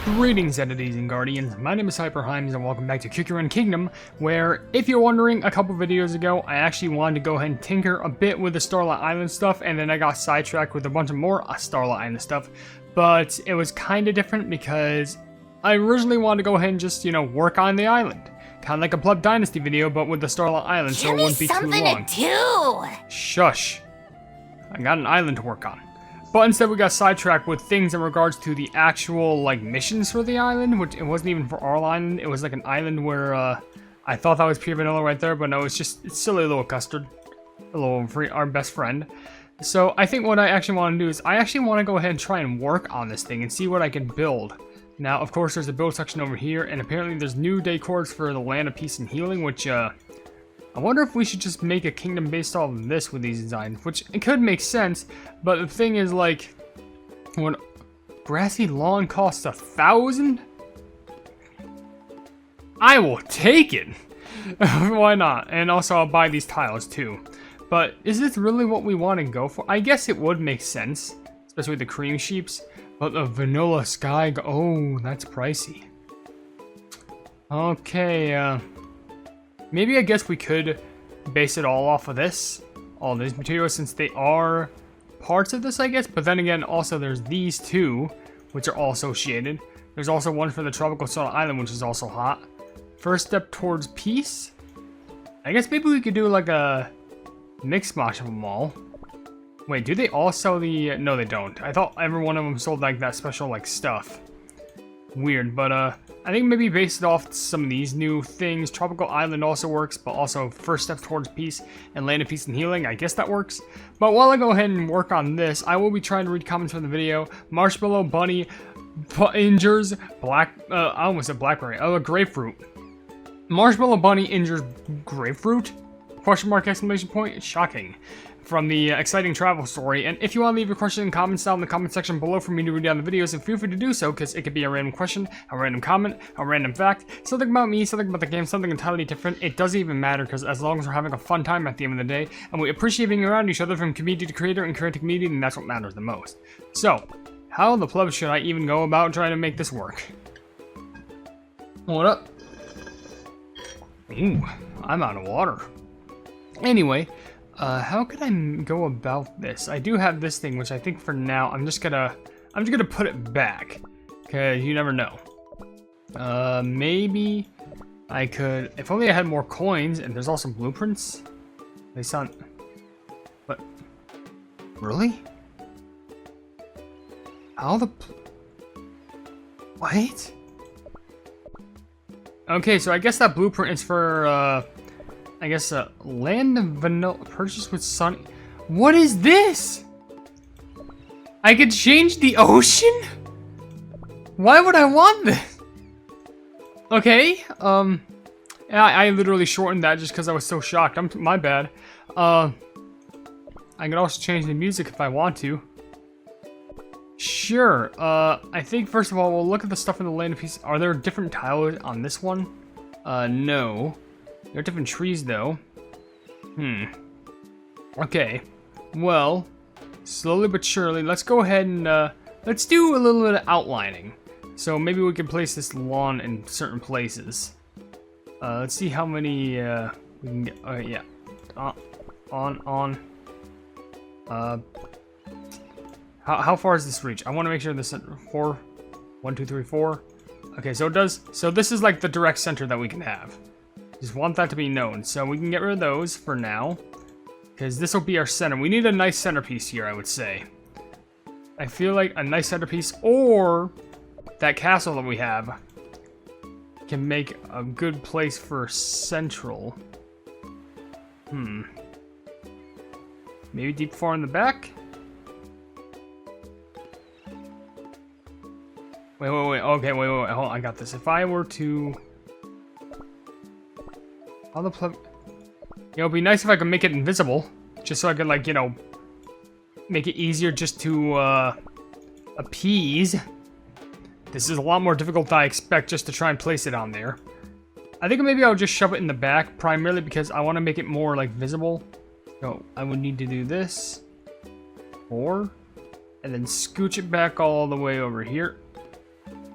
Greetings, entities and guardians. My name is HyperHimes and welcome back to Kikurin Kingdom, where, if you're wondering, a couple videos ago, I actually wanted to go ahead and tinker a bit with the Starlight Island stuff, and then I got sidetracked with a bunch of more Starlight Island stuff, but it was kind of different because I originally wanted to go ahead and just, work on the island. Kind of like a Pleb Dynasty video, but with the Starlight Island, so it wouldn't be too long. Give me something to do! Shush. I got an island to work on. But instead we got sidetracked with things in regards to the actual, missions for the island, which it wasn't even for our island. It was like an island where, I thought that was pure vanilla right there, but no, it's silly little custard. Our best friend. So I think what I actually want to do is, I actually want to go ahead and try and work on this thing and see what I can build. Now, of course, there's a build section over here, and apparently there's new decors for the Land of Peace and Healing, which, I wonder if we should just make a kingdom based off of this with these designs, which it could make sense, but the thing is, when grassy lawn costs 1,000, I will take it. Why not? And also, I'll buy these tiles too. But is this really what we want to go for? I guess it would make sense, especially with the cream sheeps. But the vanilla sky, oh, that's pricey. Okay, maybe I guess we could base it all off of this. All these materials, since they are parts of this, I guess. But then again, also there's these two, which are all associated. There's also one for the Tropical Soda Island, which is also hot. First step towards peace. I guess maybe we could do like a mix mash of them all. Wait, do they all sell the... No, they don't. I thought every one of them sold like that special stuff. Weird, but I think maybe based it off some of these new things. Tropical Island also works, but also First Step Towards Peace and Land of Peace and Healing. I guess that works. But while I go ahead and work on this, I will be trying to read comments from the video. Marshmallow Bunny injures black... I almost said blackberry. Oh, a grapefruit. Marshmallow Bunny injures grapefruit? Question mark, exclamation point. Shocking. From the exciting travel story. And if you want to leave your question and comments down in the comment section below for me to read down the videos, and feel free to do so, because it could be a random question, a random comment, a random fact, something about me, something about the game, something entirely different. It doesn't even matter, because as long as we're having a fun time at the end of the day, and we appreciate being around each other from community to creator and creator to community, then that's what matters the most. So, how the pleb should I even go about trying to make this work? Hold up. Ooh, I'm out of water. Anyway, how could I go about this? I do have this thing, which I think for now I'm just gonna put it back, cause you never know. Maybe I could, if only I had more coins, and there's also blueprints. They sound, but really? How the? Wait. Okay, so I guess that blueprint is for I guess Land of Vanilla purchase with Sunny. What is this? I could change the ocean? Why would I want this? Okay, I literally shortened that just because I was so shocked. My bad. I could also change the music if I want to. Sure. I think first of all we'll look at the stuff in the Land of Peace. Are there different tiles on this one? No. There are different trees, though. Okay. Well, slowly but surely, let's go ahead and, let's do a little bit of outlining. So maybe we can place this lawn in certain places. Let's see how many, we can get, yeah. On. How far does this reach? I want to make sure this is 4. 1, 2, 3, 4. Okay, so it does, so this is like the direct center that we can have. Just want that to be known. So we can get rid of those for now, because this will be our center. We need a nice centerpiece here, I would say. I feel like a nice centerpiece, or that castle that we have can make a good place for central. Maybe deep far in the back? Wait. Okay, wait. Hold on, I got this. If I were to... How the pleb... it'd be nice if I could make it invisible. Just so I could, make it easier just to, appease. This is a lot more difficult than I expect just to try and place it on there. I think maybe I'll just shove it in the back, primarily because I want to make it more, visible. So, I would need to do this. 4. And then scooch it back all the way over here.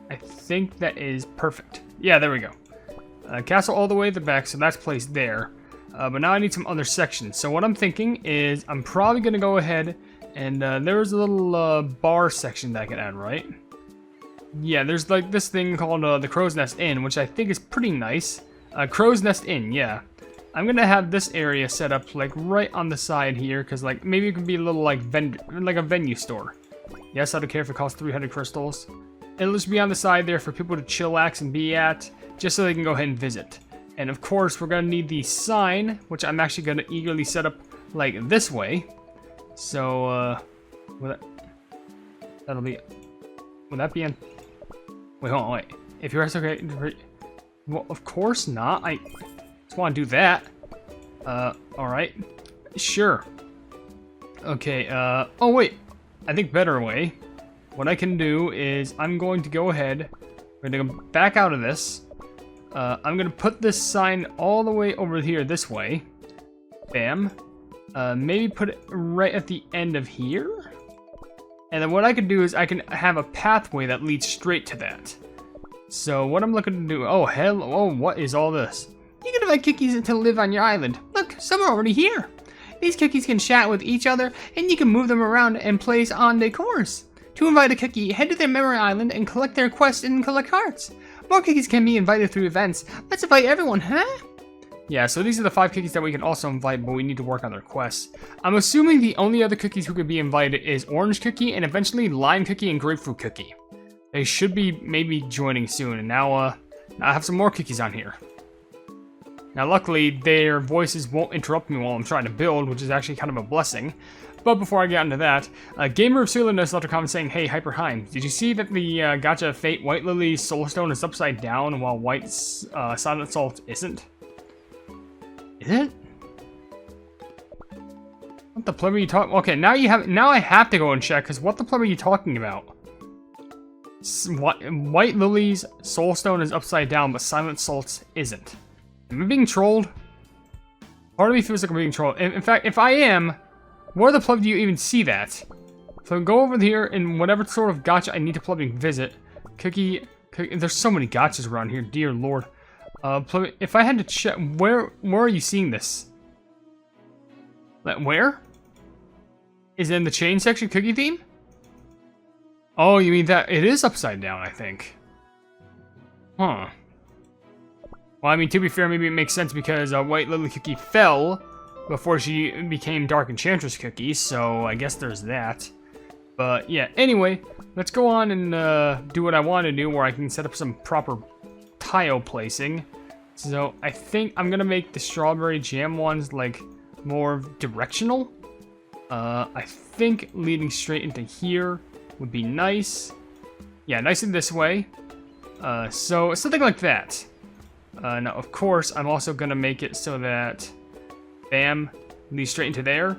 I think that is perfect. Yeah, there we go. Castle all the way at the back, so that's placed there. But now I need some other sections. So what I'm thinking is I'm probably going to go ahead and there's a little bar section that I can add, right? Yeah, there's like this thing called the Crow's Nest Inn, which I think is pretty nice. Crow's Nest Inn, yeah. I'm going to have this area set up like right on the side here, because like maybe it could be a little like a venue store. Yes, I don't care if it costs 300 crystals. It'll just be on the side there for people to chillax and be at, just so they can go ahead and visit. And of course, we're going to need the sign, which I'm actually going to eagerly set up like this way. So, that'll be... Will that be in... Wait, hold on, wait. If you're okay... Well, of course not. I just want to do that. Alright. Sure. Okay, oh wait. I think better way. What I can do is I'm going to go ahead. We're going to go back out of this. I'm going to put this sign all the way over here this way. Bam. Maybe put it right at the end of here. And then what I can do is I can have a pathway that leads straight to that. So what I'm looking to do... Oh, hell. Oh, what is all this? You can invite cookies to live on your island. Look, some are already here. These cookies can chat with each other, and you can move them around and place on decors. To invite a cookie, head to their memory island and collect their quest and collect hearts. More cookies can be invited through events. Let's invite everyone, huh? Yeah, so these are the 5 cookies that we can also invite, but we need to work on their quests. I'm assuming the only other cookies who could be invited is Orange Cookie and eventually Lime Cookie and Grapefruit Cookie. They should be maybe joining soon, and now I have some more cookies on here. Now, luckily, their voices won't interrupt me while I'm trying to build, which is actually kind of a blessing. But before I get into that, Gamer of Sealandness left a comment saying, "Hey, HyperHimes, did you see that the Gacha of Fate White Lily's Soulstone is upside down while White's Silent Salt isn't?" Is it? What the pleb are you talking? Okay, now I have to go and check, because what the pleb are you talking about? White Lily's Soulstone is upside down, but Silent Salt's isn't. Am I being trolled? Part of me feels like I'm being trolled. In fact, if I am, where the pleb do you even see that? So go over here in whatever sort of gacha I need to pleb visit. Cookie, there's so many gachas around here, dear lord. Pleb, if I had to check, where are you seeing this? Like, where? Is it in the chain section cookie theme? Oh, you mean that it is upside down, I think. Huh. Well, I mean, to be fair, maybe it makes sense because White Lily Cookie fell before she became Dark Enchantress Cookie, so I guess there's that. But yeah, anyway, let's go on and do what I want to do, where I can set up some proper tile placing. So I think I'm gonna make the strawberry jam ones like more directional. I think leading straight into here would be nice. Yeah, nice in this way. So something like that. Now, of course, I'm also gonna make it so that, bam, leads straight into there.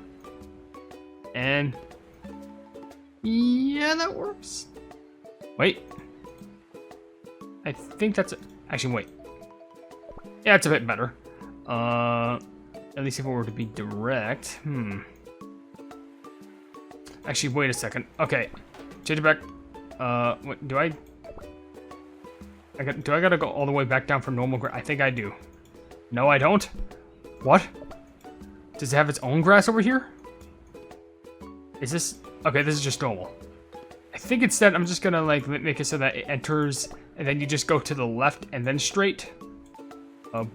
And yeah, that works. Wait. I think that's it. Actually, wait. Yeah, it's a bit better. At least if it were to be direct. Actually, wait a second. Okay. Change it back. Wait, do I gotta go all the way back down from normal grass? I think I do. No, I don't. What? Does it have its own grass over here? Is this... Okay, this is just normal. I think instead I'm just gonna like make it so that it enters and then you just go to the left and then straight. Are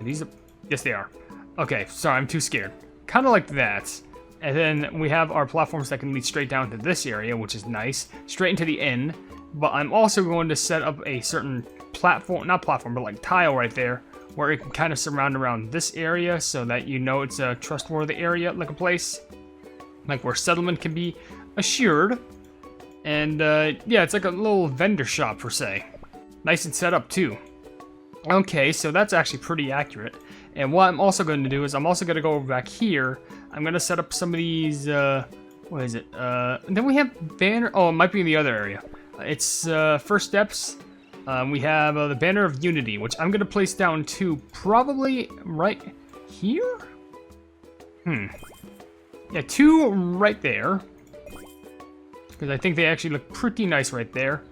these... Yes, they are. Okay, sorry, I'm too scared. Kind of like that. And then we have our platforms that can lead straight down to this area, which is nice. Straight into the inn. But I'm also going to set up a certain platform, not platform, but like tile right there, where it can kind of surround around this area so that you know it's a trustworthy area, like a place. Like where settlement can be assured. And yeah, it's like a little vendor shop per se. Nice and set up too. Okay, so that's actually pretty accurate. And what I'm also going to do is I'm also going to go over back here. I'm going to set up some of these, what is it? Then we have banner, oh, it might be in the other area. It's first steps. We have the Banner of Unity, which I'm going to place down to probably right here? Yeah, 2 right there. Because I think they actually look pretty nice right there.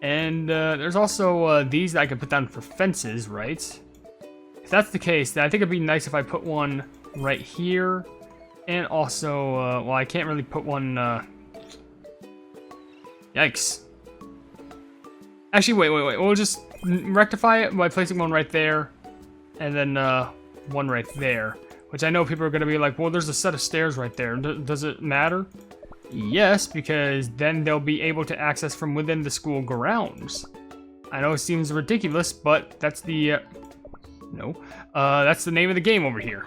And there's also these that I could put down for fences, right? If that's the case, then I think it'd be nice if I put one right here. And also, well, I can't really put one, yikes. Actually, wait. We'll just rectify it by placing one right there. And then, one right there. Which I know people are going to be like, well, there's a set of stairs right there. Does it matter? Yes, because then they'll be able to access from within the school grounds. I know it seems ridiculous, but that's the, that's the name of the game over here.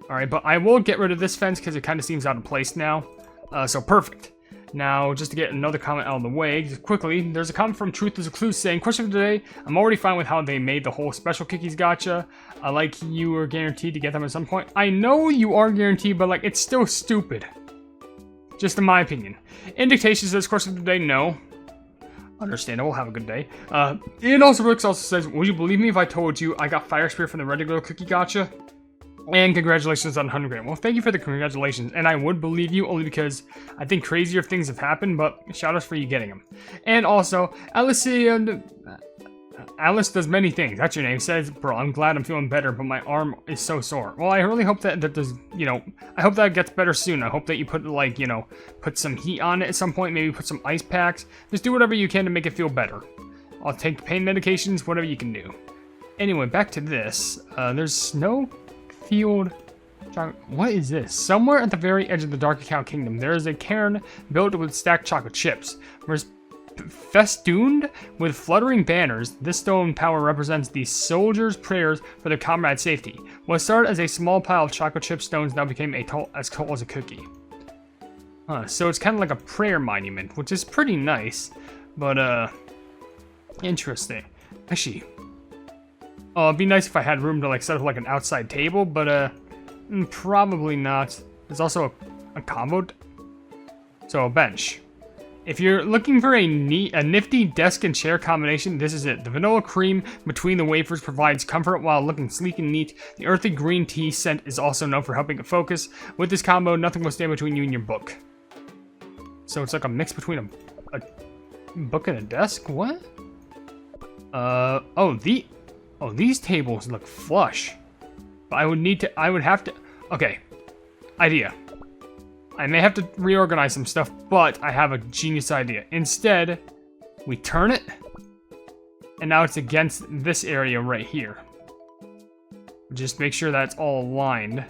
Alright, but I will get rid of this fence because it kind of seems out of place now. So perfect. Now, just to get another comment out of the way, just quickly, there's a comment from Truth is a Clue saying, question for today, I'm already fine with how they made the whole special cookies gotcha. Like you were guaranteed to get them at some point. I know you are guaranteed, but like, it's still stupid. Just in my opinion. Indictation says, question for today, no. Understandable, have a good day. And also, Rick also says, would you believe me if I told you I got Fire Spear from the regular cookie gotcha? And congratulations on 100 grand. Well, thank you for the congratulations. And I would believe you only because I think crazier things have happened, but shout out for you getting them. And also, Alice does many things. That's your name. Says, bro, I'm glad I'm feeling better, but my arm is so sore. Well, I really hope that does, I hope that gets better soon. I hope that you put, like, put some heat on it at some point. Maybe put some ice packs. Just do whatever you can to make it feel better. I'll take pain medications, whatever you can do. Anyway, back to this. There's snow field. What is this? Somewhere at the very edge of the Dark Cacao Kingdom, there is a cairn built with stacked chocolate chips. Festooned with fluttering banners, this stone tower represents the soldiers' prayers for their comrades' safety. What started as a small pile of chocolate chip stones now became as tall as a cookie. So it's kind of like a prayer monument, which is pretty nice, but interesting. Actually, it'd be nice if I had room to like set up like an outside table, but probably not. There's also a combo, so a bench. If you're looking for a nifty desk and chair combination, this is it. The vanilla cream between the wafers provides comfort while looking sleek and neat. The earthy green tea scent is also known for helping it focus. With this combo, nothing will stand between you and your book. So it's like a mix between a book and a desk? What? These tables look flush. But I would have to, okay. Idea. I may have to reorganize some stuff, but I have a genius idea. Instead, we turn it, and now it's against this area right here. Just make sure that's all aligned.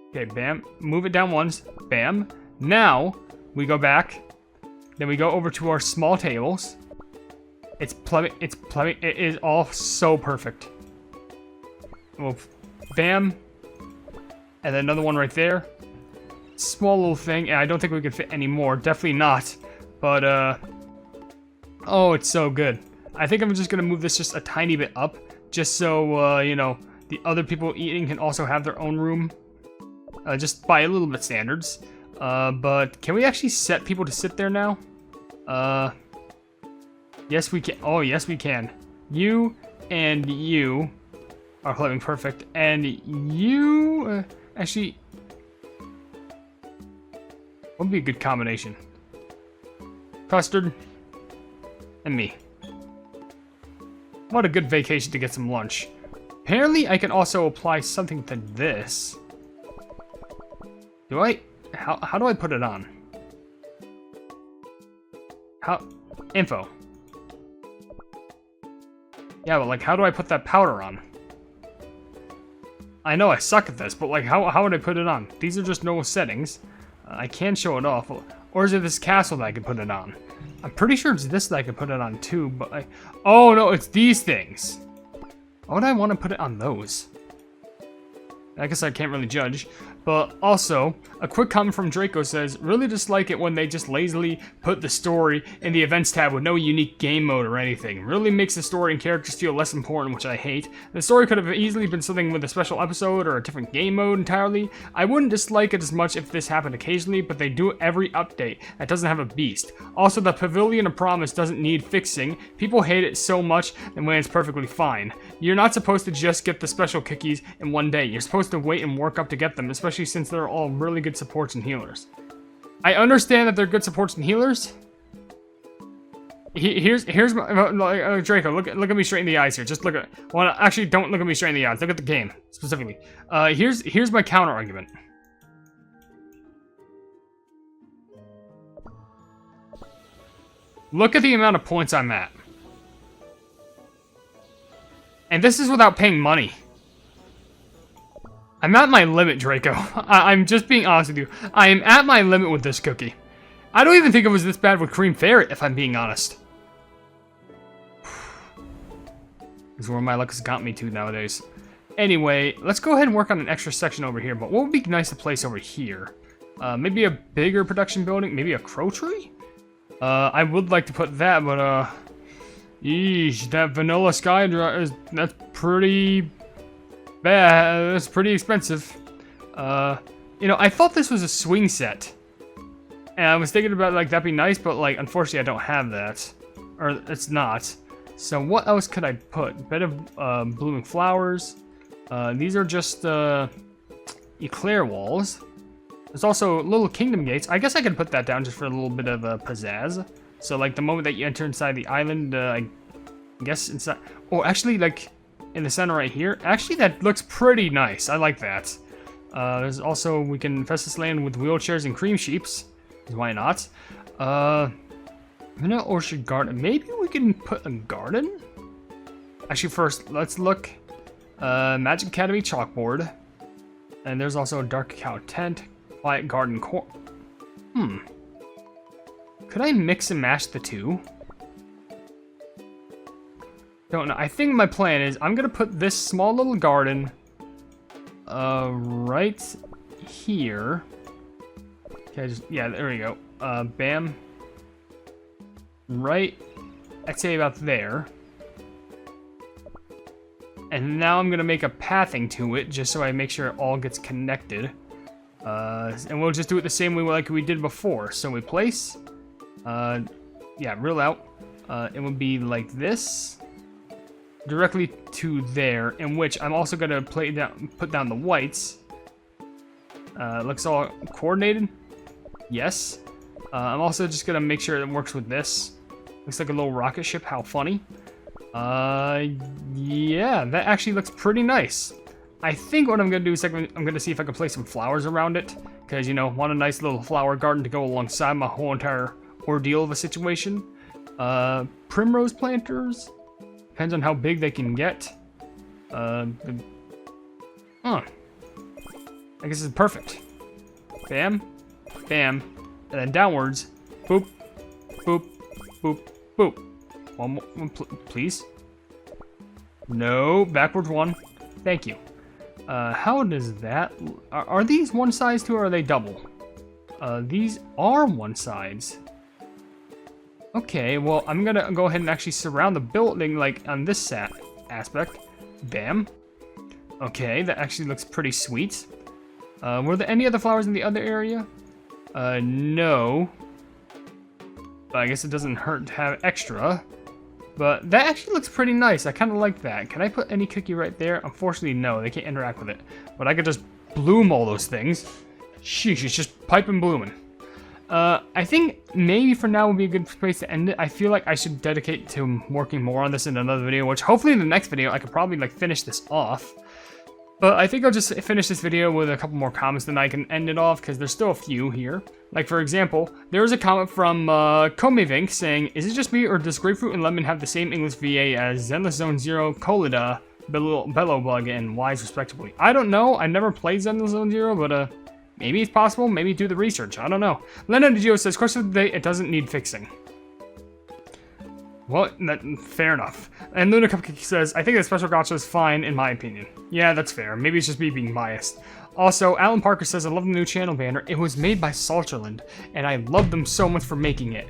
Okay, bam. Move it down once. Bam. Now, we go back. Then we go over to our small tables. It's plebing. It is all so perfect. Well, bam. And then another one right there. Small little thing, and I don't think we could fit any more. Definitely not. But, oh, it's so good. I think I'm just gonna move this just a tiny bit up, just so, the other people eating can also have their own room. Just by a little bit standards. But can we actually set people to sit there now? Yes, we can. Oh, yes, we can. You and you are living perfect. And you, actually, what would be a good combination? Custard and me. What a good vacation to get some lunch. Apparently, I can also apply something to this. Do I? How do I put it on? How? Info. Yeah, but like, how do I put that powder on? I know I suck at this, but like, how would I put it on? These are just normal settings. I can show it off. Or is it this castle that I can put it on? I'm pretty sure it's this that I can put it on too, but oh no, it's these things. Why would I want to put it on those? I guess I can't really judge. But also, a quick comment from Draco says, really dislike it when they just lazily put the story in the events tab with no unique game mode or anything. Really makes the story and characters feel less important, which I hate. The story could have easily been something with a special episode or a different game mode entirely. I wouldn't dislike it as much if this happened occasionally, but they do it every update that doesn't have a beast. Also, the Pavilion of Promise doesn't need fixing. People hate it so much and when it's perfectly fine. You're not supposed to just get the special cookies in one day. You're supposed to wait and work up to get them, especially since they're all really good supports and healers. I understand that they're good supports and healers. Here's my Draco. Look at me straight in the eyes here. Just look at. Well, actually, don't look at me straight in the eyes. Look at the game specifically. Here's my counter argument. Look at the amount of points I'm at. And this is without paying money. I'm at my limit, Draco. I'm just being honest with you. I am at my limit with this cookie. I don't even think it was this bad with Cream Ferret, if I'm being honest. This is where my luck has got me to nowadays. Anyway, let's go ahead and work on an extra section over here. But what would be nice to place over here? Maybe a bigger production building? Maybe a crow tree? I would like to put that, but, yeesh, that vanilla sky that's pretty bad. That's pretty expensive. You know, I thought this was a swing set. And I was thinking about, like, that'd be nice, but, like, unfortunately I don't have that. Or, it's not. So what else could I put? Bed of, blooming flowers. These are just, eclair walls. There's also little kingdom gates. I guess I could put that down just for a little bit of pizzazz. So, like, the moment that you enter inside the island, I guess inside... Oh, actually, like, in the center right here. Actually, that looks pretty nice. I like that. There's also... We can infest this land with wheelchairs and cream sheeps. Why not? Vanilla orchard garden. Maybe we can put a garden? Actually, first, let's look. Magic Academy chalkboard. And there's also a dark cow tent. Quiet garden Could I mix and match the two? Don't know. I think my plan is I'm gonna put this small little garden right here. Okay, yeah, there we go. Bam. Right, I'd say about there. And now I'm gonna make a pathing to it just so I make sure it all gets connected. And we'll just do it the same way like we did before. So we place, yeah, reel out. It would be like this, directly to there. In which I'm also gonna put down the whites. Looks all coordinated. Yes. I'm also just gonna make sure it works with this. Looks like a little rocket ship. How funny. Yeah, that actually looks pretty nice. I think what I'm going to do is I'm going to see if I can place some flowers around it. Because, you know, want a nice little flower garden to go alongside my whole entire ordeal of a situation. Primrose planters. Depends on how big they can get. I guess it's perfect. Bam. Bam. And then downwards. Boop. Boop. Boop. Boop. One more, please. No. Backwards one. Thank you. How does that... Are these one size too, or are they double? These are one size. Okay, well, I'm gonna go ahead and actually surround the building, like, on this aspect. Bam. Okay, that actually looks pretty sweet. Were there any other flowers in the other area? No. But I guess it doesn't hurt to have extra. But that actually looks pretty nice. I kind of like that. Can I put any cookie right there? Unfortunately, no. They can't interact with it. But I could just bloom all those things. Sheesh, it's just piping blooming. I think maybe for now would be a good place to end it. I feel like I should dedicate to working more on this in another video, which hopefully in the next video I could probably like finish this off. But I think I'll just finish this video with a couple more comments, then I can end it off, because there's still a few here. Like, for example, there was a comment from Komevink saying, is it just me, or does Grapefruit and Lemon have the same English VA as Zenless Zone Zero, Colida, Bellowbug, and Wise, respectively? I don't know. I never played Zenless Zone Zero, but maybe it's possible. Maybe do the research. I don't know. Lena DiGio says, question of the day, it doesn't need fixing. Well, fair enough. And Luna Cupcake says, I think the special gacha is fine, in my opinion. Yeah, that's fair. Maybe it's just me being biased. Also, Alan Parker says, I love the new channel banner. It was made by Salterland, and I love them so much for making it.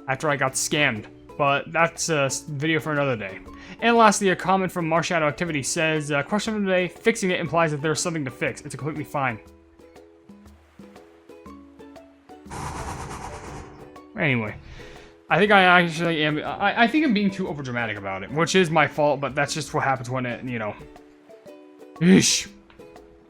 After I got scammed. But that's a video for another day. And lastly, a comment from Marshadow Activity says, question of the day, fixing it implies that there's something to fix. It's completely fine. Anyway. I think I actually am. I think I'm being too overdramatic about it, which is my fault, but that's just what happens when it, you know. Eesh.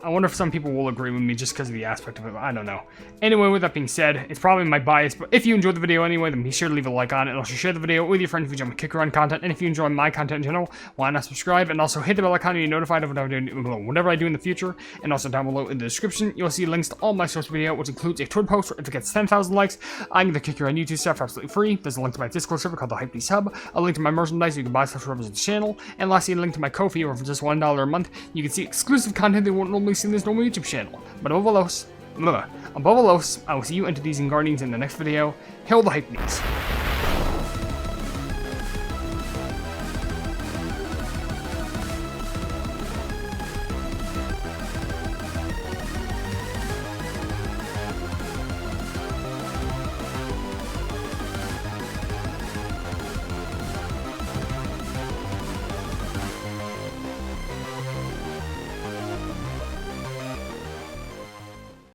I wonder if some people will agree with me just because of the aspect of it. I don't know. Anyway, with that being said, it's probably my bias, but if you enjoyed the video anyway, then be sure to leave a like on it, and also share the video with your friends if you enjoy my kick around content, and if you enjoy my content in general, why not subscribe, and also hit the bell icon to be notified of whatever I do in the future, and also down below in the description, you'll see links to all my source video, which includes a Twitter post where if it gets 10,000 likes, I can get the kick around YouTube stuff for absolutely free. There's a link to my Discord server called the Hypenese Hub, a link to my merchandise so you can buy stuff to represent the channel, and lastly, a link to my Ko-fi where for just $1 a month, you can see exclusive content that you won't normally see in this normal YouTube channel. But above all else, I will see you into these Guardians in the next video. Hail the Hypenese.